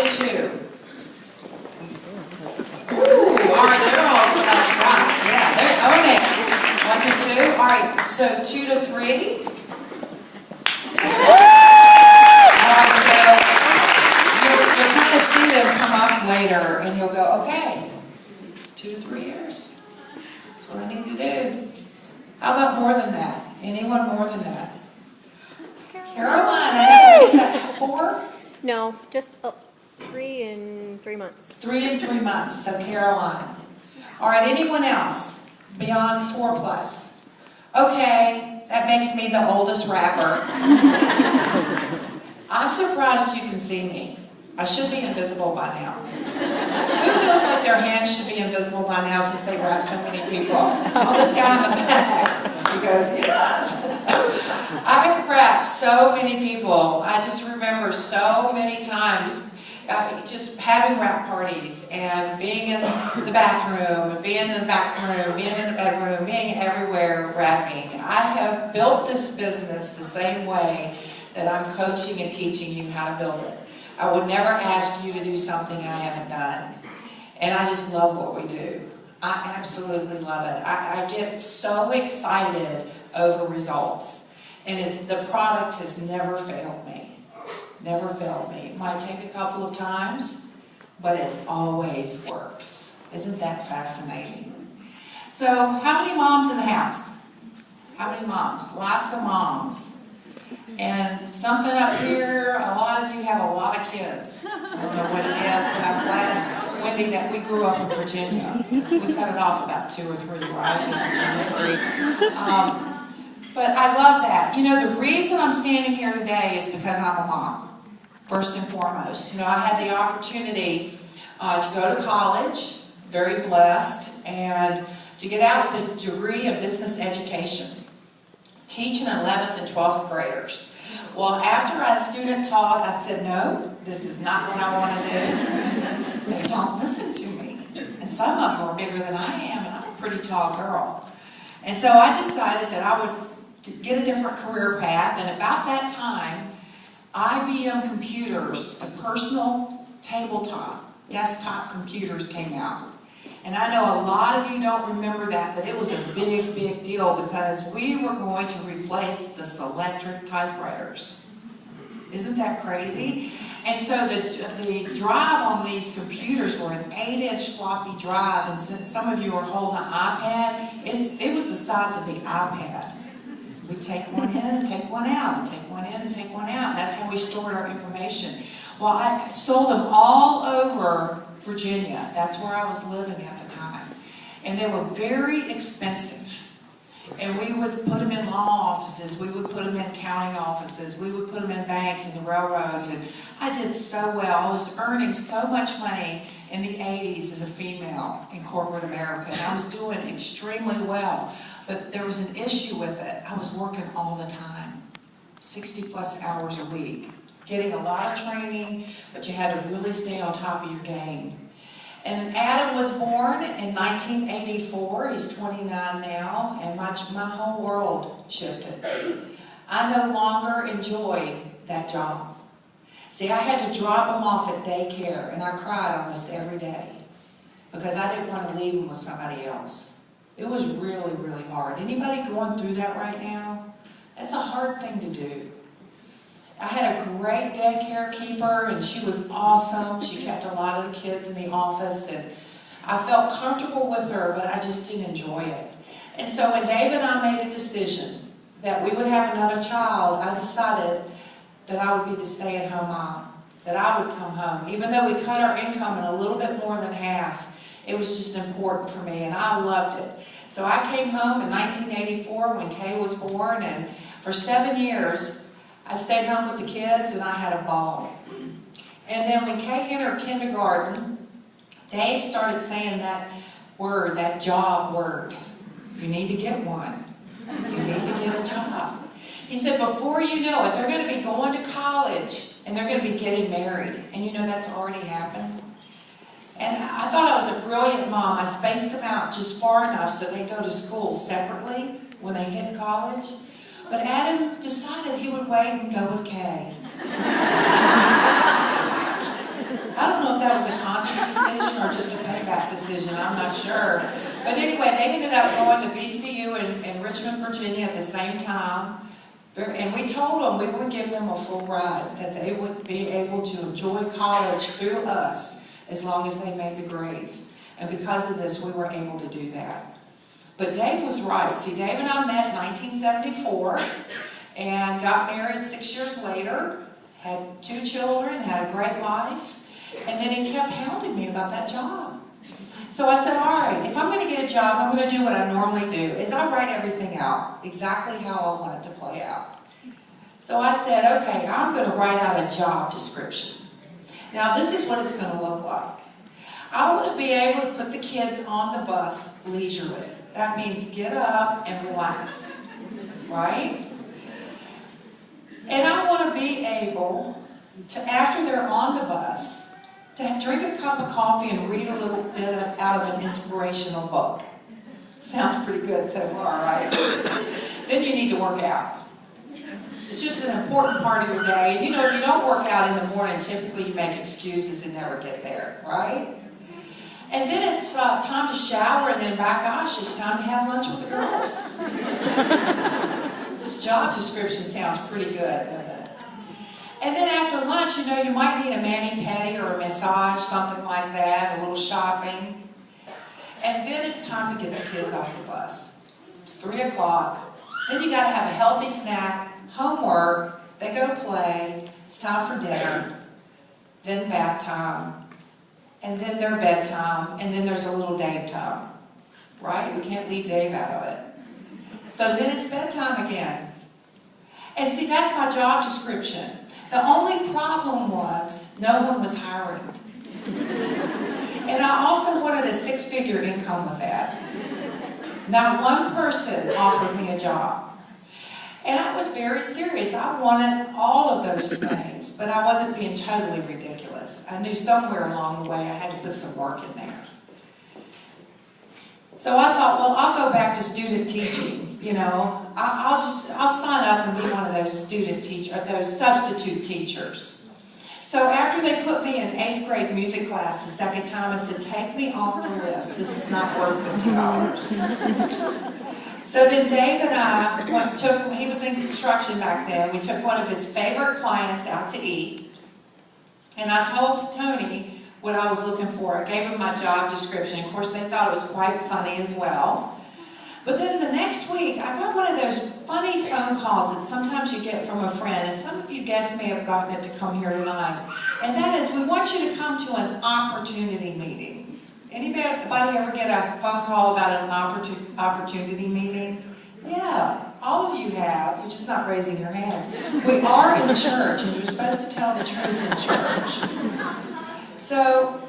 get 2. Ooh, all right, they're all that's right. Yeah, they're own it. 1 to 2. All right, so 2 to 3. All right, so you'll kind of see them come up later, and you'll go, okay, 2 to 3 years. That's what I need to do. How about more than that? Anyone more than that? Caroline, is that 4? No, just 3 and 3 months. 3 and 3 months, so Caroline. All right, anyone else beyond 4 plus? Okay, that makes me the oldest rapper. I'm surprised you can see me. I should be invisible by now. Who feels like their hands should be invisible by now since they rap so many people? Oh, this guy in the back. He goes, yes. I've rapped so many people. I just remember so many times just having rap parties and being in the bathroom and being in the back room, being in the bedroom, being everywhere rapping. I have built this business the same way that I'm coaching and teaching you how to build it. I would never ask you to do something I haven't done. And I just love what we do. I absolutely love it. I get so excited over results. And the product has never failed me. Never failed me. It might take a couple of times, but it always works. Isn't that fascinating? So, how many moms in the house? How many moms? Lots of moms. And something up here, a lot of you have a lot of kids. I don't know what it is, but I'm glad, Wendy, that we grew up in Virginia. Because we cut it off about 2 or 3, right, in Virginia. But I love that. You know, the reason I'm standing here today is because I'm a mom, first and foremost. You know, I had the opportunity to go to college, very blessed, and to get out with a degree in business education, teaching 11th and 12th graders. Well, after a student taught, I said, no, this is not what I want to do. They don't listen to me. And some of them are bigger than I am, and I'm a pretty tall girl. And so I decided that I would get a different career path, and about that time, IBM computers, the personal tabletop, desktop computers came out. And I know a lot of you don't remember that, but it was a big, big deal because we were going to replace the Selectric typewriters. Isn't that crazy? And so the drive on these computers were an 8-inch floppy drive, and since some of you are holding an iPad, it was the size of the iPad. We take one in and take one out, and take one in and take one out. That's how we stored our information. Well, I sold them all over Virginia. That's where I was living at the time. And they were very expensive. And we would put them in law offices. We would put them in county offices. We would put them in banks and the railroads. And I did so well. I was earning so much money in the 80s as a female in corporate America. And I was doing extremely well. But there was an issue with it. I was working all the time, 60 plus hours a week, getting a lot of training, but you had to really stay on top of your game. And Adam was born in 1984. He's 29 now, and my whole world shifted. I no longer enjoyed that job. See, I had to drop him off at daycare, and I cried almost every day because I didn't want to leave him with somebody else. It was really, really hard. Anybody going through that right now? That's a hard thing to do. I had a great daycare keeper, and she was awesome. She kept a lot of the kids in the office, and I felt comfortable with her, but I just didn't enjoy it. And so when Dave and I made a decision that we would have another child, I decided that I would be the stay-at-home mom, that I would come home. Even though we cut our income in a little bit more than half, it was just important for me, and I loved it. So I came home in 1984 when Kay was born, and for 7 years, I stayed home with the kids, and I had a ball. And then when Kay entered kindergarten, Dave started saying that word, that job word. You need to get one. You need to get a job. He said, before you know it, they're going to be going to college, and they're going to be getting married. And you know that's already happened. And I thought I was a brilliant mom. I spaced them out just far enough so they go to school separately when they hit college. But Adam decided he would wait and go with Kay. I if that was a conscious decision or just a payback decision. I'm not sure. But anyway, they ended up going to VCU in Richmond, Virginia at the same time. And we told them we would give them a full ride, that they would be able to enjoy college through us as long as they made the grades. And because of this, we were able to do that. But Dave was right. See, Dave and I met in 1974 and got married 6 years later, had 2 children, had a great life. And then he kept hounding me about that job. So I said, all right, if I'm going to get a job, I'm going to do what I normally do, is I write everything out exactly how I want it to play out. So I said, okay, I'm going to write out a job description. Now this is what it's going to look like. I want to be able to put the kids on the bus leisurely. That means get up and relax, right? And I want to be able to, after they're on the bus, to drink a cup of coffee and read a little bit out of an inspirational book. Sounds pretty good so far, right? Then you need to work out. It's just an important part of your day. And you know, if you don't work out in the morning, typically you make excuses and never get there, right? And then it's time to shower, and then, by gosh, it's time to have lunch with the girls. This job description sounds pretty good, doesn't it? And then after lunch, you know, you might need a mani-pedi or a massage, something like that, a little shopping. And then it's time to get the kids off the bus. It's 3 o'clock. Then you got to have a healthy snack, homework, they go play, it's time for dinner, then bath time, and then their bedtime, and then there's a little Dave time, right? We can't leave Dave out of it. So then it's bedtime again. And see, that's my job description. The only problem was no one was hiring. And I also wanted a 6-figure income with that. Not one person offered me a job. And I was very serious. I wanted all of those things, but I wasn't being totally ridiculous. I knew somewhere along the way I had to put some work in there. So I thought, well, I'll go back to student teaching. You know, I'll sign up and be one of those those substitute teachers. So after they put me in 8th grade music class the second time, I said, take me off the list. This is not worth $50. So then Dave and I he was in construction back then, we took one of his favorite clients out to eat. And I told Tony what I was looking for. I gave him my job description. Of course, they thought it was quite funny as well. But then the next week, I got one of those funny phone calls that sometimes you get from a friend, and some of you guests may have gotten it to come here tonight. And that is, we want you to come to an opportunity meeting. Anybody ever get a phone call about an opportunity meeting? Yeah, all of you have. You're just not raising your hands. We are in church, and you're supposed to tell the truth in church. So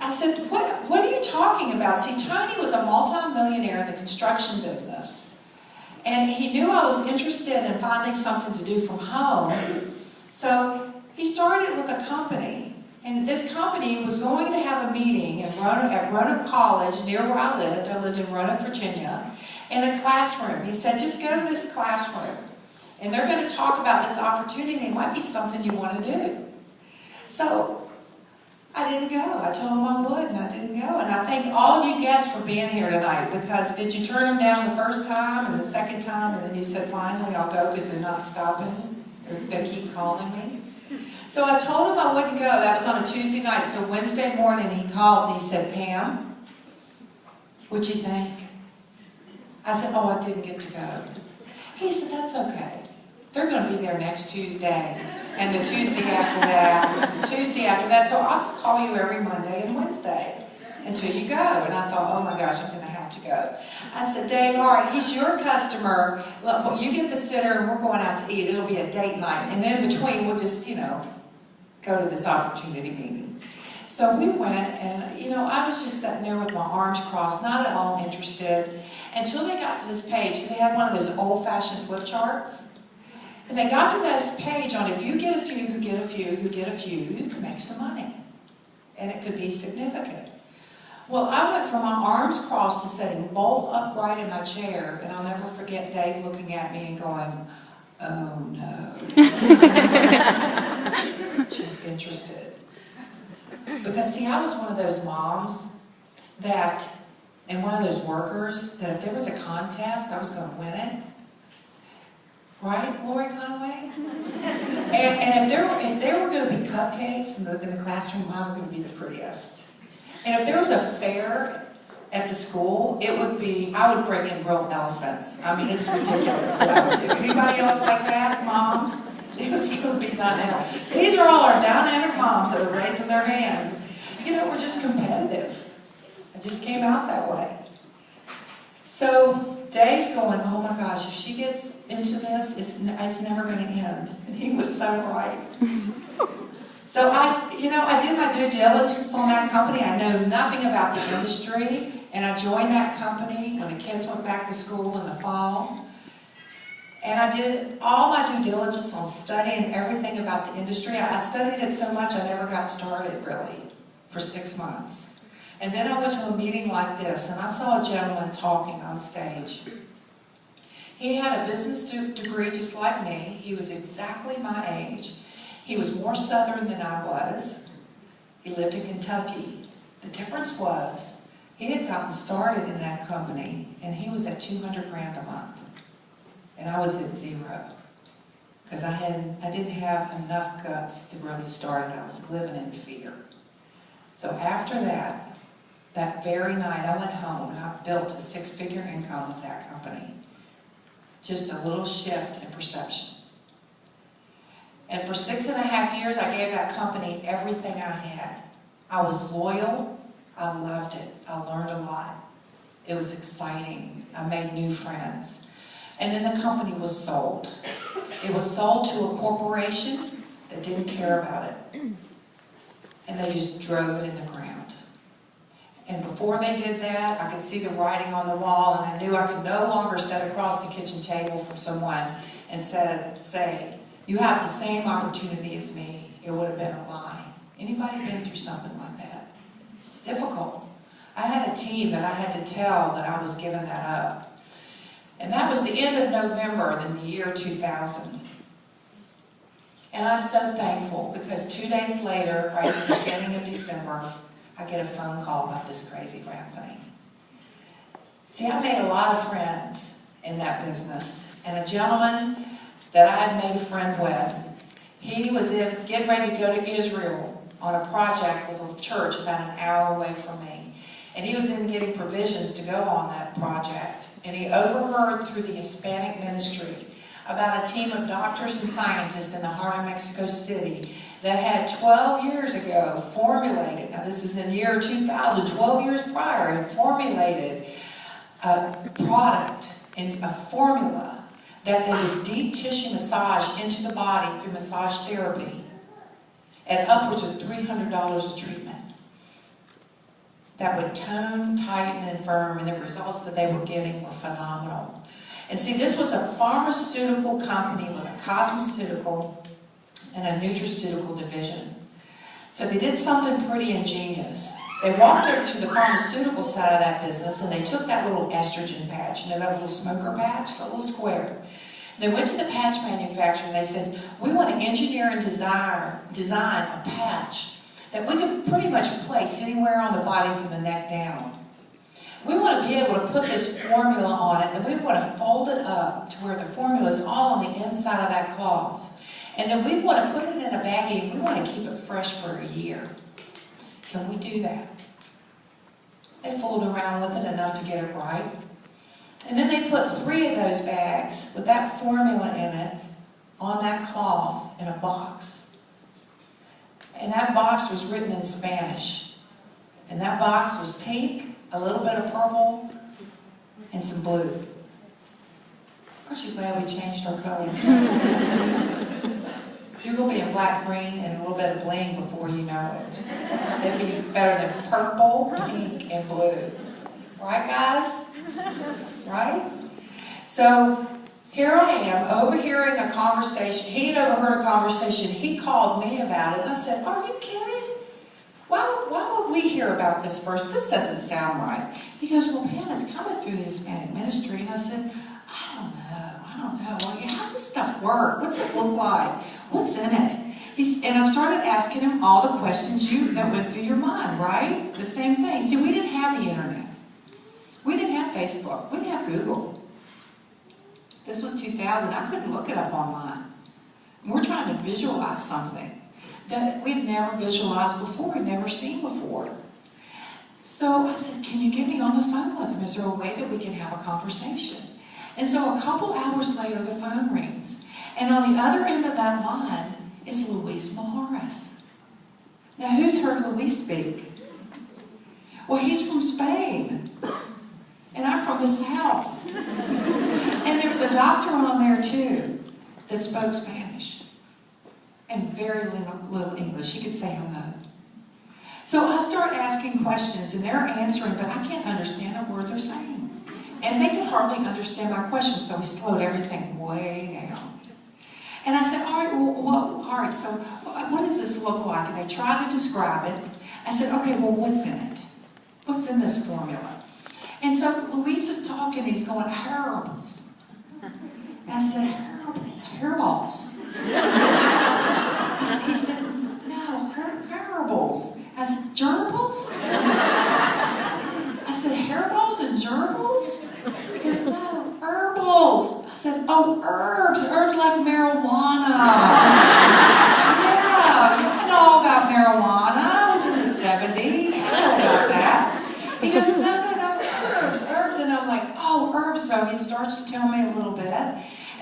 I said, what are you talking about? See, Tony was a multi-millionaire in the construction business. And he knew I was interested in finding something to do from home. So he started with a company. And this company was going to have a meeting at Roanoke College, near where I lived. I lived in Roanoke, Virginia, in a classroom. He said, just go to this classroom. And they're going to talk about this opportunity. It might be something you want to do. So I didn't go. I told him I would, and I didn't go. And I thank all of you guests for being here tonight, because did you turn them down the first time and the second time, and then you said, finally, I'll go because they're not stopping? They keep calling me. So I told him I wouldn't go. That was on a Tuesday night. So Wednesday morning he called and he said, Pam, what'd you think? I said, oh, I didn't get to go. He said, that's okay. They're going to be there next Tuesday, and the Tuesday after that, and the Tuesday after that. So I'll just call you every Monday and Wednesday until you go. And I thought, oh my gosh, I'm going to have to go. I said, Dave, all right, he's your customer. Look, well, you get the sitter, and we're going out to eat. It'll be a date night. And in between, we'll just, go to this opportunity meeting. So we went, and, I was just sitting there with my arms crossed, not at all interested, until they got to this page. They had one of those old-fashioned flip charts. And they got to this page on, if you get a few, who get a few, who get a few, you can make some money. And it could be significant. Well, I went from my arms crossed to sitting bolt upright in my chair, and I'll never forget Dave looking at me and going, oh no. She's interested. Because see, I was one of those moms that, and one of those workers, that if there was a contest, I was going to win it. Right, Lori Conway? And if there were going to be cupcakes in the classroom, mine were going to be the prettiest. And if there was a fair at the school, it would be, I would bring in real elephants. I mean, it's ridiculous what I would do. Anybody else like that, moms? It was going to be dynamic. These are all our dynamic moms that are raising their hands. You know, we're just competitive. It just came out that way. So Dave's going, oh my gosh, if she gets into this, it's never going to end. And he was so right. So I did my due diligence on that company. I know nothing about the industry. And I joined that company when the kids went back to school in the fall. And I did all my due diligence on studying everything about the industry. I studied it so much I never got started, really, for 6 months. And then I went to a meeting like this, and I saw a gentleman talking on stage. He had a business degree just like me. He was exactly my age. He was more Southern than I was. He lived in Kentucky. The difference was, he had gotten started in that company, and he was at $200 grand a month. And I was at zero. Because I didn't have enough guts to really start it. I was living in fear. So after that very night, I went home and I built a 6-figure income with that company. Just a little shift in perception. And for 6.5 years, I gave that company everything I had. I was loyal. I loved it. I learned a lot. It was exciting. I made new friends. And then the company was sold. It was sold to a corporation that didn't care about it. And they just drove it in the ground. And before they did that, I could see the writing on the wall, and I knew I could no longer sit across the kitchen table from someone and say, you have the same opportunity as me. It would have been a lie. Anybody been through something like that? It's difficult. I had a team that I had to tell that I was giving that up. And that was the end of November in the year 2000. And I'm so thankful because 2 days later, right at the beginning of December, I get a phone call about this crazy rap thing. See, I made a lot of friends in that business. And a gentleman that I had made a friend with, he was getting ready to go to Israel on a project with a church about an hour away from me. And he was in getting provisions to go on that project. And he overheard through the Hispanic ministry about a team of doctors and scientists in the heart of Mexico City that had 12 years ago formulated, now this is in the year 2000, 12 years prior, had formulated a product, and a formula that they would deep tissue massage into the body through massage therapy at upwards of $300 a treatment. That would tone, tighten, and firm, and the results that they were getting were phenomenal. And see, this was a pharmaceutical company with a cosmeceutical and a nutraceutical division. So they did something pretty ingenious. They walked over to the pharmaceutical side of that business, and they took that little estrogen patch, you know, that little smoker patch, that little square. They went to the patch manufacturer and they said, we want to engineer and design a patch that we could pretty much place anywhere on the body from the neck down. We want to be able to put this formula on it, and we want to fold it up to where the formula is all on the inside of that cloth. And then we want to put it in a baggie, and we want to keep it fresh for a year. Can we do that? They fooled around with it enough to get it right. And then they put 3 of those bags with that formula in it on that cloth in a box. And that box was written in Spanish. And that box was pink, a little bit of purple, and some blue. Aren't you glad we changed our colors? You're going to be in black, green, and a little bit of bling before you know it. It's better than purple, pink, and blue. Right, guys? Right? So, here I am, overhearing a conversation. He had overheard a conversation. He called me about it, and I said, are you kidding? Why would we hear about this first? This doesn't sound right. He goes, well, Pam, it's coming through the Hispanic ministry. And I said, I don't know. Well, how does this stuff work? What's it look like? What's in it? And I started asking him all the questions that went through your mind, right? The same thing. See, we didn't have the internet. We didn't have Facebook. We didn't have Google. This was 2000. I couldn't look it up online. We're trying to visualize something that we'd never visualized before, we'd never seen before. So I said, can you get me on the phone with him? Is there a way that we can have a conversation? And so a couple hours later, the phone rings. And on the other end of that line is Luis Maharis. Now, who's heard Luis speak? Well, he's from Spain. And I'm from the South. And there was a doctor on there, too, that spoke Spanish. And very little English. He could say hello. So I start asking questions, and they're answering, but I can't understand a word they're saying. And they could hardly understand my questions, so we slowed everything way down. And I said, all right, so what does this look like? And they tried to describe it. I said, okay, well, what's in it? What's in this formula? And so Luis is talking, he's going, hairballs. I said, hairballs. He said, no, hairballs. I said, gerbils? I said, hairballs and gerbils? He goes, no, herbals. I said, oh, herbs like marijuana. Yeah, I know all about marijuana. I was in the 70s. I know about that. He goes, no, herbs. And I'm like, oh, herbs. So he starts to tell me a little bit.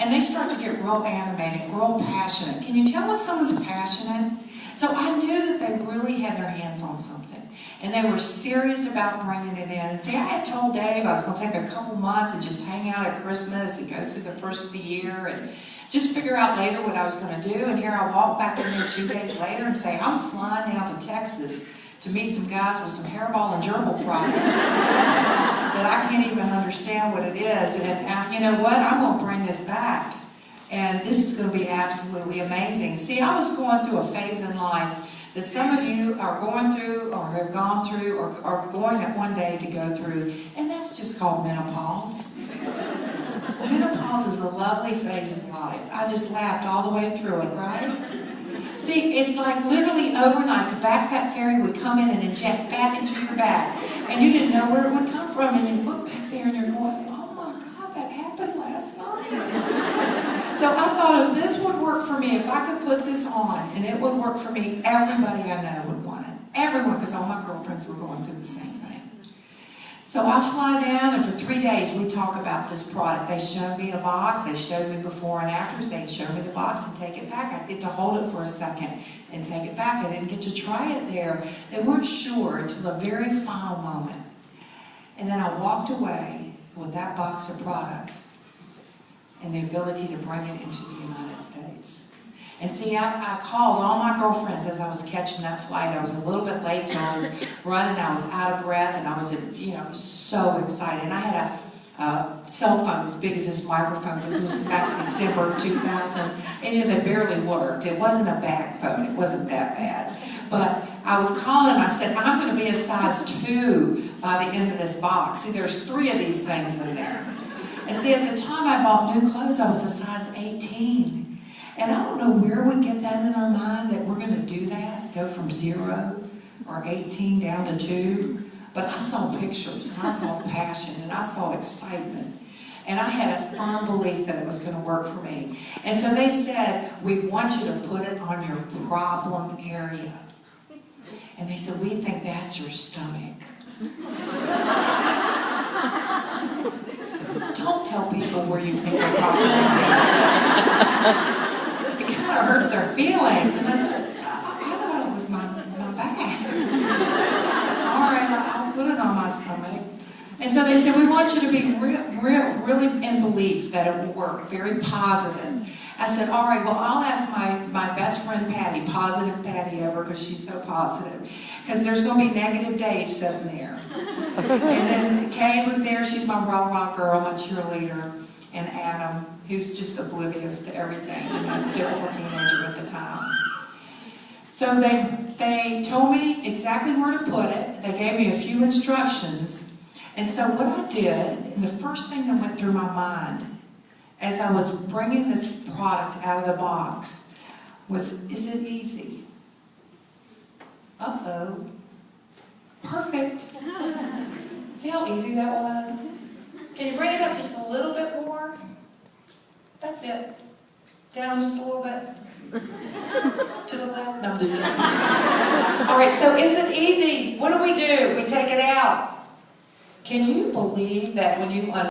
And they start to get real animated, real passionate. Can you tell when someone's passionate? So I knew that they really had their hands on something. And they were serious about bringing it in. And see, I had told Dave I was going to take a couple months and just hang out at Christmas and go through the first of the year and just figure out later what I was going to do. And here I walk back in there 2 days later and say, I'm flying down to Texas to meet some guys with some hairball and gerbil product that I can't even understand what it is. And you know what? I'm going to bring this back. And this is going to be absolutely amazing. See, I was going through a phase in life that some of you are going through or have gone through or are going at one day to go through, and that's just called menopause. Menopause is a lovely phase of life. I just laughed all the way through it, right? See, it's like literally overnight, the back fat fairy would come in and inject fat into your back, and you didn't know where it would come from, and you look back there and you're going, oh my God, that happened last night. So I thought if this would work for me, if I could put this on, and it would work for me, everybody I know would want it. Everyone, because all my girlfriends were going through the same thing. So I fly down, and for 3 days we talk about this product. They showed me a box, they showed me before and afters, they showed me the box and take it back. I get to hold it for a second and take it back. I didn't get to try it there. They weren't sure until the very final moment. And then I walked away with that box of product and the ability to bring it into the United States. And see, I called all my girlfriends as I was catching that flight. I was a little bit late, so I was running, I was out of breath, and I was, so excited. And I had a cell phone as big as this microphone, because it was back December of 2000, and they barely worked. It wasn't a bad phone, it wasn't that bad. But I was calling, I said, I'm going to be a size 2 by the end of this box. See, there's 3 of these things in there. And see, at the time I bought new clothes, I was a size 18. And I don't know where we get that in our mind that we're going to do that, go from 0 or 18 down to 2. But I saw pictures, and I saw passion, and I saw excitement. And I had a firm belief that it was going to work for me. And so they said, we want you to put it on your problem area. And they said, we think that's your stomach. Don't tell people where you think your problem area is. It kind of hurts their feelings. And I said, I thought it was my back. All right, I'll put it on my stomach. And so they said, we want you to be really in belief that it will work, very positive. I said, all right, well, I'll ask my best friend Patty, positive Patty, over, because she's so positive. Because there's going to be negative Dave sitting there. And then Kay was there, she's my rock girl, my cheerleader. And Adam, who's just oblivious to everything, typical teenager at the time. So they told me exactly where to put it. They gave me a few instructions. And so what I did, and the first thing that went through my mind as I was bringing this product out of the box Is it easy? Uh-oh. Perfect. See how easy that was? Can you bring it up just a little bit more? That's it. Down just a little bit. To the left? No, I'm just kidding. All right, so is it easy? What do? We take it out. Can you believe that when you